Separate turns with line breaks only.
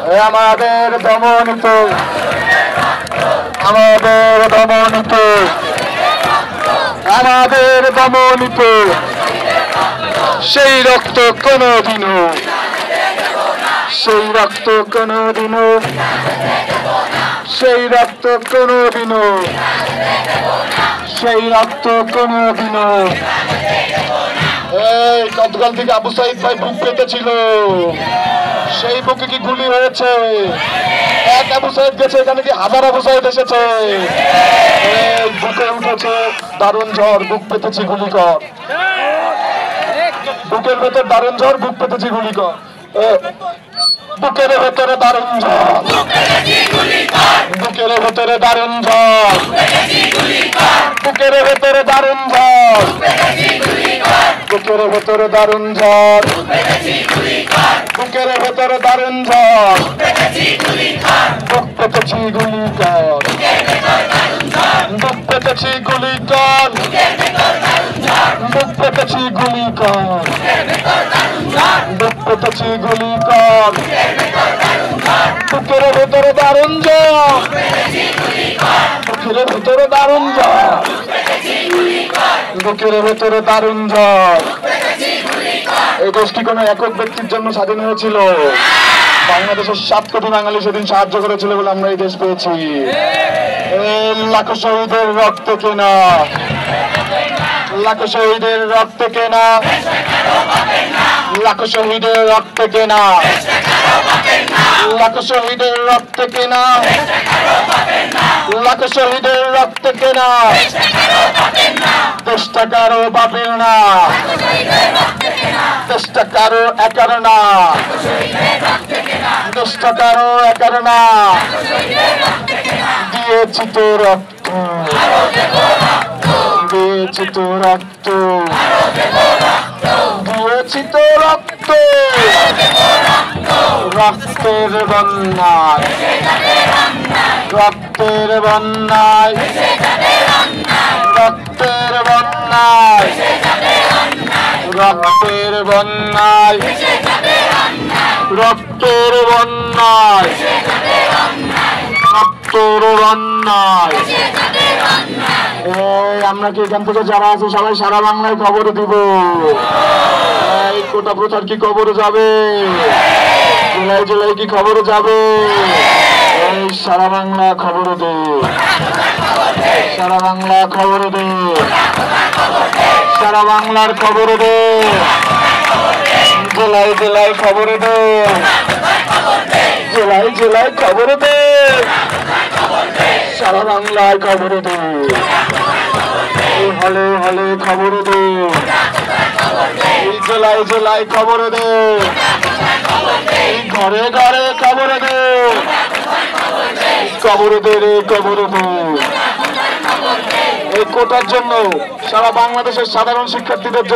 আমাদের দমনিত আমাদের দমনিত আমাদের দমনিত সেই রক্ত কোনদিনও সেই রক্ত কোনদিনও সেই রক্ত কোনদিনও সেই রক্ত কোনদিনও এই গতকাল থেকে আবু সাইদ ভাই বুক পেতেছিল, সেই বুকে কি গুলি হয়েছে? এক আবু সাইদ গেছে, এখানে কি হাজার আবু সাইদ এসেছে? এই বুকে উঠেছে দারুণ ঝড়, বুক পেতেছি গুলি কর। বুকের ভেতর দারুণ ঝড়, বুক পেতেছি গুলি কর। বুকের ভেতরে দারুণ ঝড়, বুকের ভেতরে দারুণ ঝড়, বুকের ভেতরে দারুণ ঝড়, বুকের ভেতরে দারুণ ঝড়, বুকের ভেতরে দারুণ ঝড়, বুক পেতেছি গুলি কর, বুক পেতেছি গুলি কর, বুক পেতেছি গুলি কর, বুক পেতেছি গুলি কর, বুকের ভেতরে দারুণ ঝড়, বুকের ভেতরে দারুণ ঝড়, বুকের ভেতরে দারুণ ঝড়। এই দেশটি কোনো একক ব্যক্তির জন্য স্বাধীন হয়েছিল, বাংলাদেশের 7 কোটি বাঙালি সেদিন সাহায্য করেছিল বলে আমরা এই দেশ পেয়েছি। লাখো শহীদের রক্ত কেনা, লাখো শহীদের রক্ত কেনা, লাখো শহীদের রক্ত কেনা, লাখো শহীদের রক্ত কেনা, লাখো শহীদের রক্ত কেনা। দেশটা কারো বাপের না, দেশটা কারো একার না, দেশটা কারো একার না। দিয়েছি তো রক্ত, দিয়েছি তো রক্ত, দিয়েছি তো রক্ত, রক্তের বন্যায়, রক্তের বন্যায়, রক্তের বন্যায়, রক্তের বন্যায়, রক্তের বন্যায়, রক্তের বন্যায়। আমরা কি এখান থেকে যারা আছে সবাই সারা বাংলায় খবর দিব? এই কোটা প্রচার কি খবর যাবে? জুলাই জুলাই কি খবর যাবে? এই সারা বাংলা খবর দে, সারা বাংলা খবর দে, সারা বাংলার খবর দে, জেলায় জেলায় খবর দে, জেলায় জেলায় খবর দে, সারা বাংলায় খবর দে, হলে হলে খবর দে, জেলায় জেলায় খবর দে, ঘরে ঘরে খবর দে, খবর দে রে খবর দে। এই কোটার জন্য সারা বাংলাদেশের সাধারণ শিক্ষার্থীদের জন্য